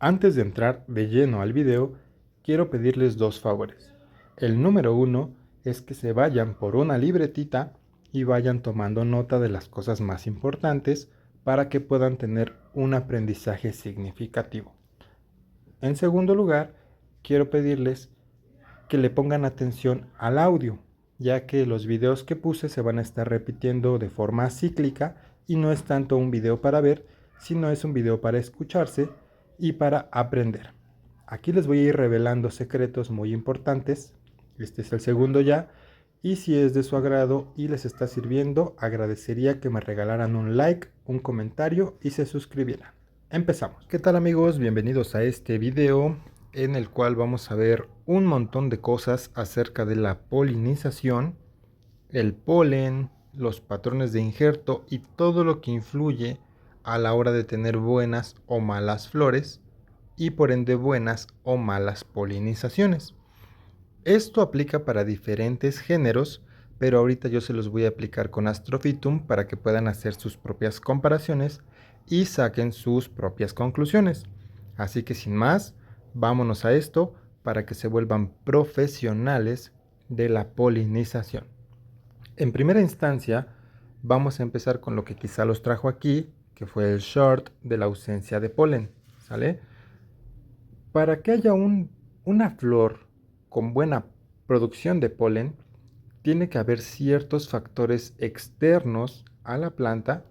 Antes de entrar de lleno al video, quiero pedirles dos favores. El número uno es que se vayan por una libretita y vayan tomando nota de las cosas más importantes para que puedan tener un aprendizaje significativo. En segundo lugar, quiero pedirles que le pongan atención al audio, ya que los videos que puse se van a estar repitiendo de forma cíclica y no es tanto un video para ver, sino es un video para escucharse y para aprender. Aquí les voy a ir revelando secretos muy importantes. Este es el segundo ya. Y si es de su agrado y les está sirviendo, agradecería que me regalaran un like, un comentario y se suscribieran. Empezamos. ¿Qué tal amigos? Bienvenidos a este video en el cual vamos a ver un montón de cosas acerca de la polinización, el polen, los patrones de injerto y todo lo que influye a la hora de tener buenas o malas flores y por ende buenas o malas polinizaciones. Esto aplica para diferentes géneros, pero ahorita yo se los voy a aplicar con Astrophytum para que puedan hacer sus propias comparaciones y saquen sus propias conclusiones. Así que sin más, vámonos a esto para que se vuelvan profesionales de la polinización. En primera instancia, vamos a empezar con lo que quizá los trajo aquí, que fue el short de la ausencia de polen, ¿sale? Para que haya una flor con buena producción de polen, tiene que haber ciertos factores externos a la planta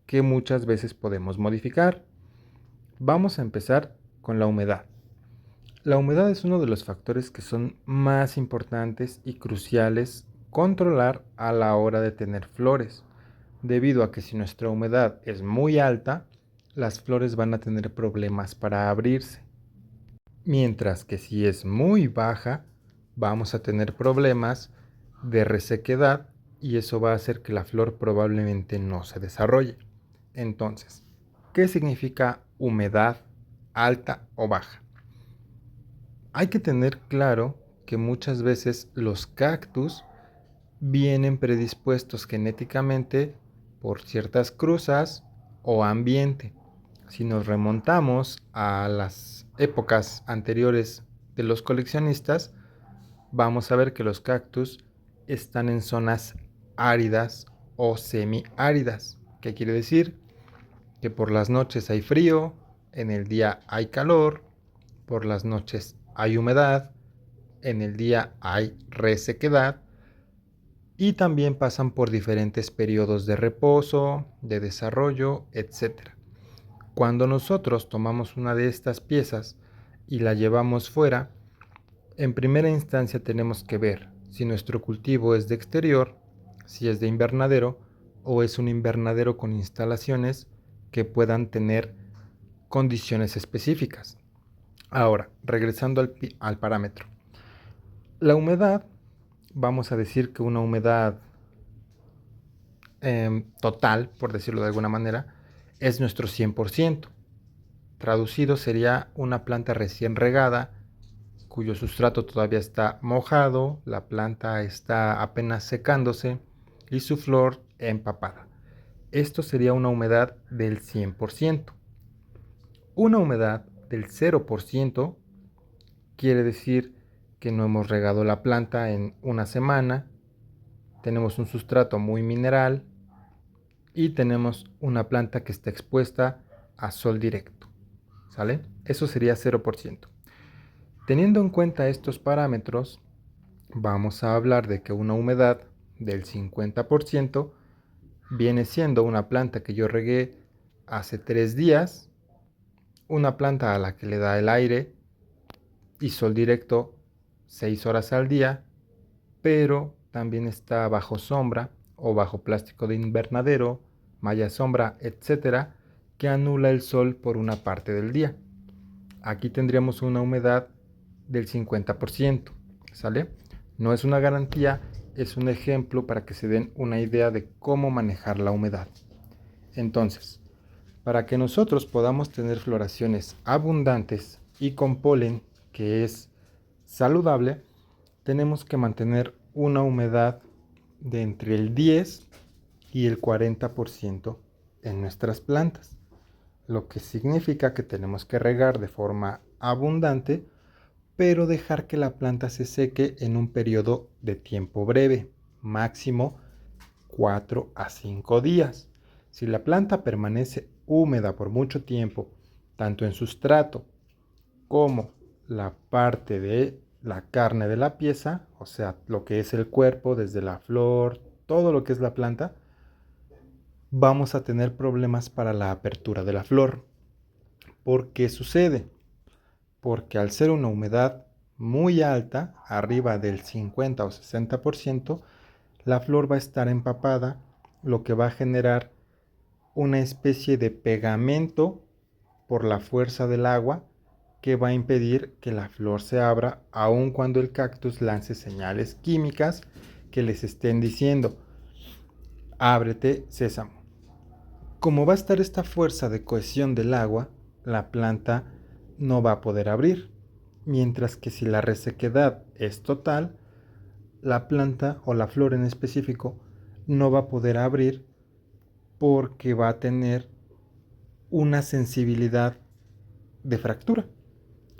que muchas veces podemos modificar. Vamos a empezar con la humedad. La humedad es uno de los factores que son más importantes y cruciales controlar a la hora de tener flores, debido a que si nuestra humedad es muy alta, las flores van a tener problemas para abrirse. Mientras que si es muy baja, vamos a tener problemas de resequedad y eso va a hacer que la flor probablemente no se desarrolle. Entonces, ¿qué significa humedad alta o baja? Hay que tener claro que muchas veces los cactus vienen predispuestos genéticamente por ciertas cruzas o ambiente. Si nos remontamos a las épocas anteriores de los coleccionistas, vamos a ver que los cactus están en zonas áridas o semiáridas. ¿Qué quiere decir? Que por las noches hay frío, en el día hay calor, por las noches hay humedad, en el día hay resequedad y también pasan por diferentes periodos de reposo, de desarrollo, etc. Cuando nosotros tomamos una de estas piezas y la llevamos fuera, en primera instancia tenemos que ver si nuestro cultivo es de exterior, si es de invernadero o es un invernadero con instalaciones que puedan tener condiciones específicas. Ahora, regresando al parámetro. La humedad, vamos a decir que una humedad total, por decirlo de alguna manera, es nuestro 100%. Traducido sería una planta recién regada, cuyo sustrato todavía está mojado, la planta está apenas secándose y su flor empapada. Esto sería una humedad del 100%. Una humedad del 0% quiere decir que no hemos regado la planta en una semana, tenemos un sustrato muy mineral y tenemos una planta que está expuesta a sol directo, ¿sale? Eso sería 0%. Teniendo en cuenta estos parámetros, vamos a hablar de que una humedad del 50% viene siendo una planta que yo regué hace 3 días, una planta a la que le da el aire y sol directo 6 horas al día, pero también está bajo sombra o bajo plástico de invernadero, malla sombra, etcétera, que anula el sol por una parte del día. Aquí tendríamos una humedad del 50%, ¿sale? No es una garantía, es un ejemplo para que se den una idea de cómo manejar la humedad. Entonces, para que nosotros podamos tener floraciones abundantes y con polen que es saludable, tenemos que mantener una humedad de entre el 10 y el 40% en nuestras plantas. lo que significa que tenemos que regar de forma abundante, pero dejar que la planta se seque en un periodo de tiempo breve, máximo 4 a 5 días. Si la planta permanece húmeda por mucho tiempo, tanto en sustrato como la parte de la carne de la pieza, o sea, lo que es el cuerpo, desde la flor, todo lo que es la planta, vamos a tener problemas para la apertura de la flor. ¿Por qué sucede? Porque al ser una humedad muy alta, arriba del 50 o 60%, la flor va a estar empapada, lo que va a generar una especie de pegamento por la fuerza del agua que va a impedir que la flor se abra aun cuando el cactus lance señales químicas que les estén diciendo: ábrete, sésamo. Como va a estar esta fuerza de cohesión del agua, la planta no va a poder abrir, mientras que si la resequedad es total, la planta o la flor en específico no va a poder abrir porque va a tener una sensibilidad de fractura.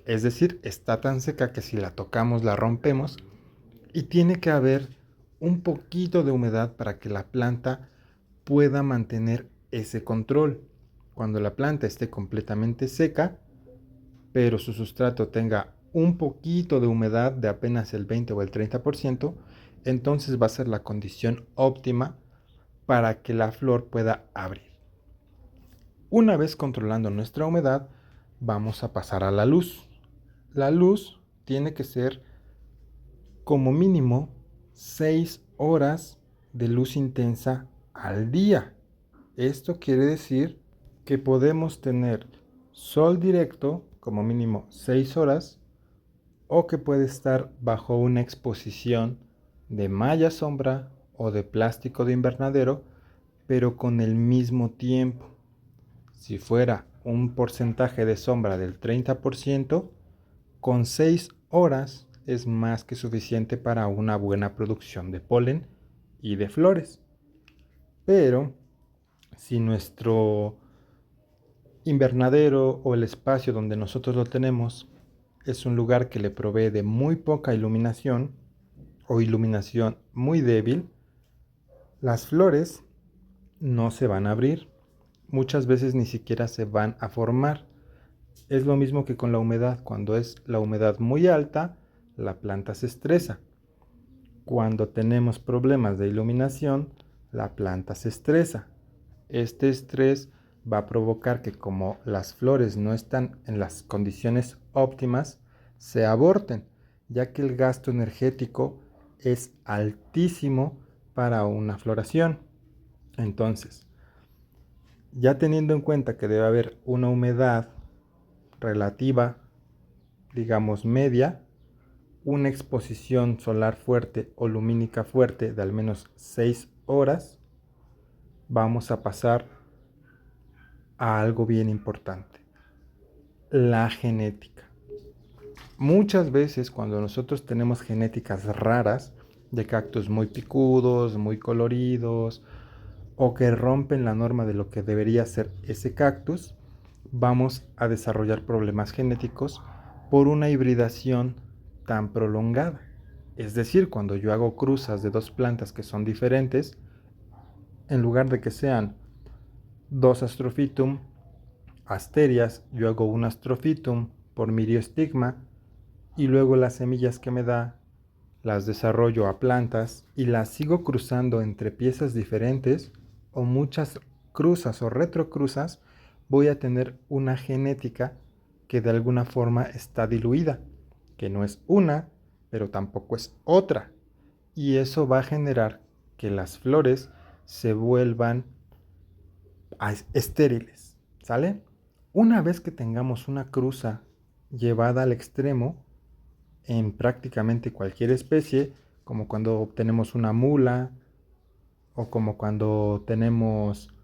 Es decir, está tan seca que si la tocamos la rompemos, y tiene que haber un poquito de humedad para que la planta pueda mantener ese control. Cuando la planta esté completamente seca, pero su sustrato tenga un poquito de humedad de apenas el 20 o el 30%, entonces va a ser la condición óptima para que la flor pueda abrir. Una vez controlando nuestra humedad, vamos a pasar a la luz. La luz tiene que ser como mínimo 6 horas de luz intensa al día. Esto quiere decir que podemos tener sol directo como mínimo 6 horas, o que puede estar bajo una exposición de malla sombra o de plástico de invernadero, pero con el mismo tiempo. Si fuera un porcentaje de sombra del 30%, con 6 horas es más que suficiente para una buena producción de polen y de flores. Pero si nuestro invernadero o el espacio donde nosotros lo tenemos es un lugar que le provee de muy poca iluminación o iluminación muy débil, las flores no se van a abrir. Muchas veces ni siquiera se van a formar. Es lo mismo que con la humedad. Cuando es la humedad muy alta, la planta se estresa. Cuando tenemos problemas de iluminación, la planta se estresa. Este estrés va a provocar que, como las flores no están en las condiciones óptimas, se aborten, ya que el gasto energético es altísimo para una floración. Entonces, ya teniendo en cuenta que debe haber una humedad relativa, digamos media, una exposición solar fuerte o lumínica fuerte de al menos 6 horas, vamos a pasar a algo bien importante: la genética. Muchas veces cuando nosotros tenemos genéticas raras, de cactus muy picudos, muy coloridos, o que rompen la norma de lo que debería ser ese cactus, vamos a desarrollar problemas genéticos por una hibridación tan prolongada. Es decir, cuando yo hago cruzas de dos plantas que son diferentes, en lugar de que sean dos Astrophytum asterias, yo hago un Astrophytum por miriostigma, y luego las semillas que me da las desarrollo a plantas y las sigo cruzando entre piezas diferentes, o muchas cruzas o retrocruzas, voy a tener una genética que de alguna forma está diluida, que no es una, pero tampoco es otra. Y eso va a generar que las flores se vuelvan estériles, ¿sale? Una vez que tengamos una cruza llevada al extremo en prácticamente cualquier especie, como cuando obtenemos una mula o como cuando tenemos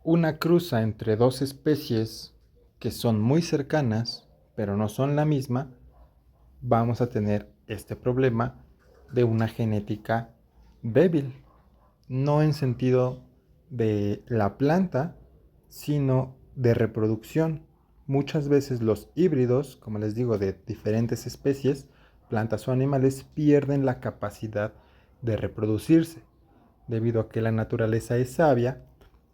una cruza entre dos especies que son muy cercanas, pero no son la misma, vamos a tener este problema de una genética débil. No en sentido de la planta, sino de reproducción. Muchas veces los híbridos, como les digo, de diferentes especies, plantas o animales, pierden la capacidad de reproducirse, debido a que la naturaleza es sabia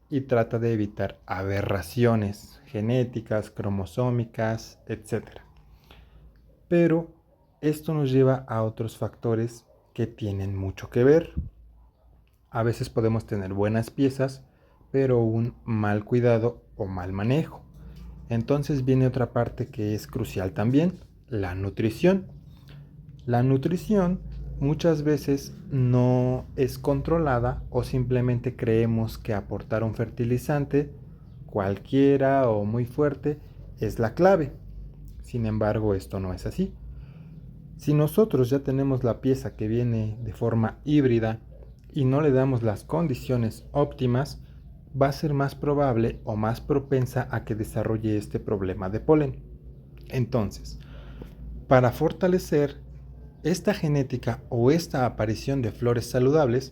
y trata de evitar aberraciones genéticas, cromosómicas, etc. Pero esto nos lleva a otros factores que tienen mucho que ver. A veces podemos tener buenas piezas, pero un mal cuidado o mal manejo. Entonces viene otra parte que es crucial también, la nutrición. La nutrición muchas veces no es controlada o simplemente creemos que aportar un fertilizante, cualquiera o muy fuerte, es la clave. Sin embargo, esto no es así. Si nosotros ya tenemos la pieza que viene de forma híbrida y no le damos las condiciones óptimas, va a ser más probable o más propensa a que desarrolle este problema de polen. Entonces, para fortalecer esta genética o esta aparición de flores saludables,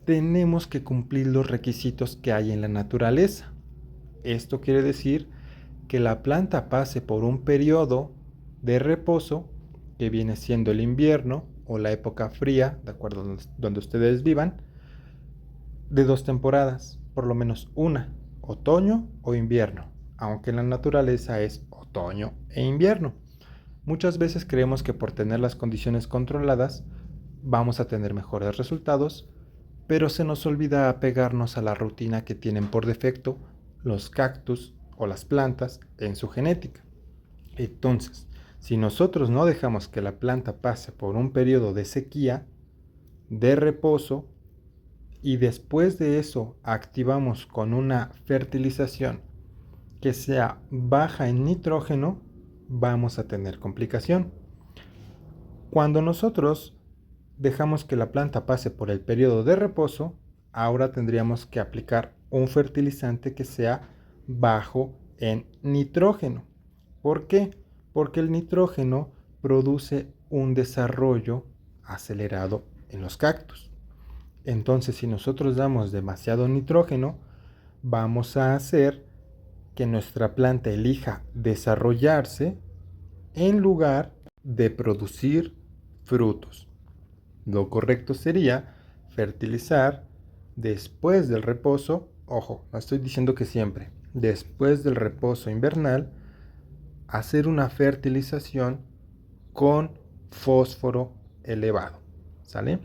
tenemos que cumplir los requisitos que hay en la naturaleza. Esto quiere decir que la planta pase por un periodo de reposo, que viene siendo el invierno o la época fría, de acuerdo a donde ustedes vivan, de 2 temporadas, por lo menos una, otoño o invierno, aunque en la naturaleza es otoño e invierno. Muchas veces creemos que por tener las condiciones controladas vamos a tener mejores resultados, pero se nos olvida apegarnos a la rutina que tienen por defecto los cactus o las plantas en su genética. Entonces, si nosotros no dejamos que la planta pase por un periodo de sequía, de reposo, y después de eso activamos con una fertilización que sea baja en nitrógeno, vamos a tener complicación. Cuando nosotros dejamos que la planta pase por el periodo de reposo, ahora tendríamos que aplicar un fertilizante que sea bajo en nitrógeno. ¿Por qué? Porque el nitrógeno produce un desarrollo acelerado en los cactus. Entonces, si nosotros damos demasiado nitrógeno, vamos a hacer que nuestra planta elija desarrollarse en lugar de producir frutos. Lo correcto sería fertilizar después del reposo. Ojo, no estoy diciendo que siempre. Después del reposo invernal, hacer una fertilización con fósforo elevado. ¿Sale?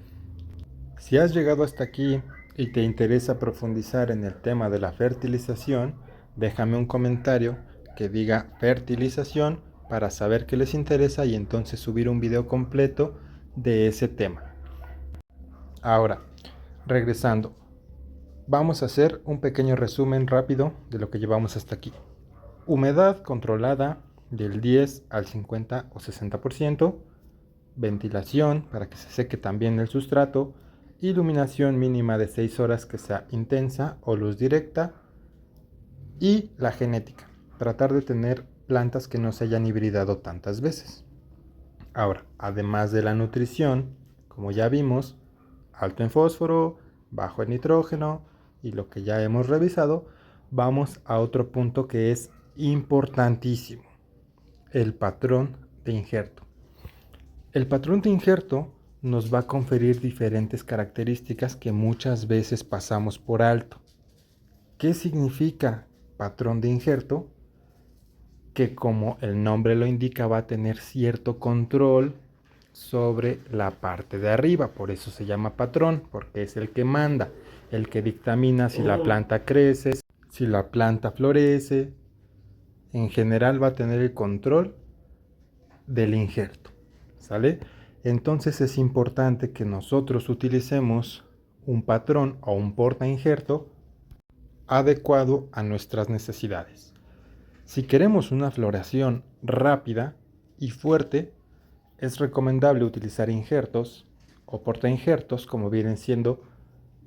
Si has llegado hasta aquí y te interesa profundizar en el tema de la fertilización, déjame un comentario que diga fertilización para saber qué les interesa y entonces subir un video completo de ese tema. Ahora, regresando, vamos a hacer un pequeño resumen rápido de lo que llevamos hasta aquí. Humedad controlada del 10 al 50 o 60%, ventilación para que se seque también el sustrato, iluminación mínima de 6 horas que sea intensa o luz directa, y la genética, tratar de tener plantas que no se hayan hibridado tantas veces. Ahora, además de la nutrición, como ya vimos, alto en fósforo, bajo en nitrógeno y lo que ya hemos revisado, vamos a otro punto que es importantísimo, el patrón de injerto. El patrón de injerto nos va a conferir diferentes características que muchas veces pasamos por alto. ¿Qué significa patrón de injerto? Que como el nombre lo indica va a tener cierto control sobre la parte de arriba, por eso se llama patrón, porque es el que manda, el que dictamina si la planta crece, si la planta florece. En general va a tener el control del injerto, ¿sale? Entonces es importante que nosotros utilicemos un patrón o un porta injerto adecuado a nuestras necesidades. Si queremos una floración rápida y fuerte, es recomendable utilizar injertos o portainjertos como vienen siendo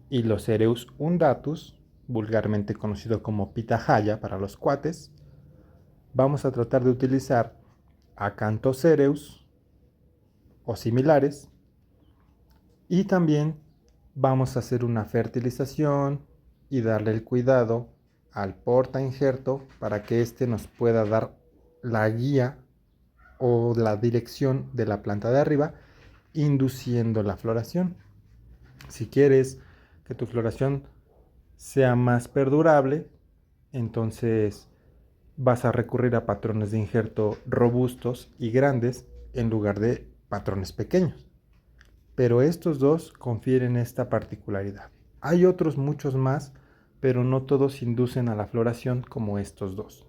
Hilocereus undatus, vulgarmente conocido como pitahaya para los cuates. Vamos a tratar de utilizar Acanthocereus o similares, y también vamos a hacer una fertilización y darle el cuidado al porta injerto para que éste nos pueda dar la guía o la dirección de la planta de arriba, induciendo la floración. Si quieres que tu floración sea más perdurable, entonces vas a recurrir a patrones de injerto robustos y grandes en lugar de patrones pequeños. Pero estos dos confieren esta particularidad. Hay otros muchos más, pero no todos inducen a la floración como estos dos.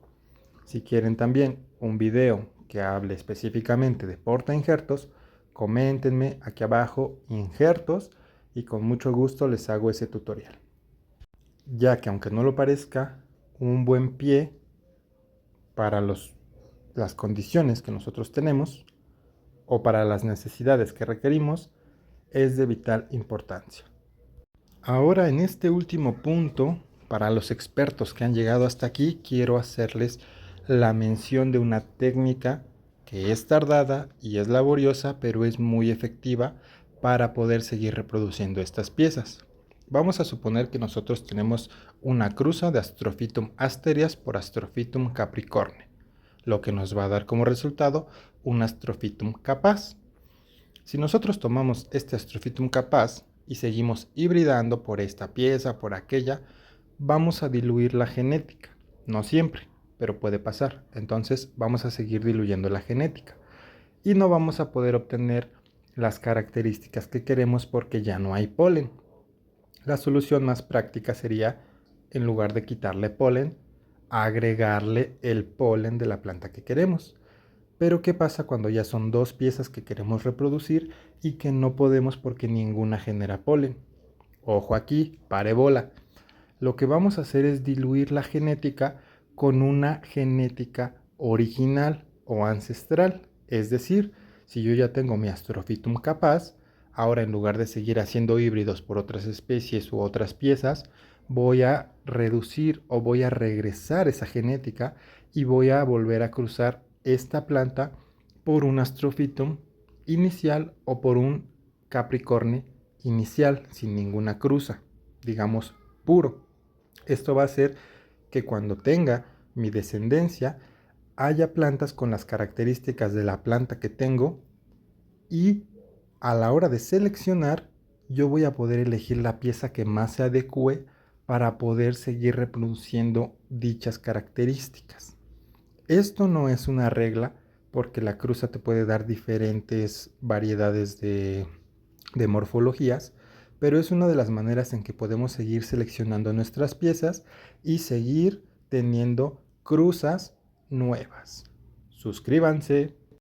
Si quieren también un video que hable específicamente de porta injertos, coméntenme aquí abajo injertos y con mucho gusto les hago ese tutorial. Ya que aunque no lo parezca, un buen pie para las condiciones que nosotros tenemos o para las necesidades que requerimos es de vital importancia. Ahora en este último punto, para los expertos que han llegado hasta aquí, quiero hacerles la mención de una técnica que es tardada y es laboriosa, pero es muy efectiva para poder seguir reproduciendo estas piezas. Vamos a suponer que nosotros tenemos una cruza de Astrophytum asterias por Astrophytum capricorne, lo que nos va a dar como resultado un Astrophytum capaz. Si nosotros tomamos este Astrophytum capaz y seguimos hibridando por esta pieza, por aquella, vamos a diluir la genética. No siempre, pero puede pasar. Entonces vamos a seguir diluyendo la genética y no vamos a poder obtener las características que queremos porque ya no hay polen. La solución más práctica sería, en lugar de quitarle polen, agregarle el polen de la planta que queremos. Pero ¿qué pasa cuando ya son dos piezas que queremos reproducir y que no podemos porque ninguna genera polen? Ojo aquí, pare bola. Lo que vamos a hacer es diluir la genética con una genética original o ancestral. Es decir, si yo ya tengo mi Astrophytum capaz, ahora en lugar de seguir haciendo híbridos por otras especies u otras piezas, voy a reducir o voy a regresar esa genética y voy a volver a cruzar esta planta por un Astrophytum inicial o por un Capricorne inicial sin ninguna cruza, digamos puro. Esto va a hacer que cuando tenga mi descendencia haya plantas con las características de la planta que tengo y a la hora de seleccionar yo voy a poder elegir la pieza que más se adecue para poder seguir reproduciendo dichas características. Esto no es una regla porque la cruza te puede dar diferentes variedades de morfologías, pero es una de las maneras en que podemos seguir seleccionando nuestras piezas y seguir teniendo cruzas nuevas. Suscríbanse.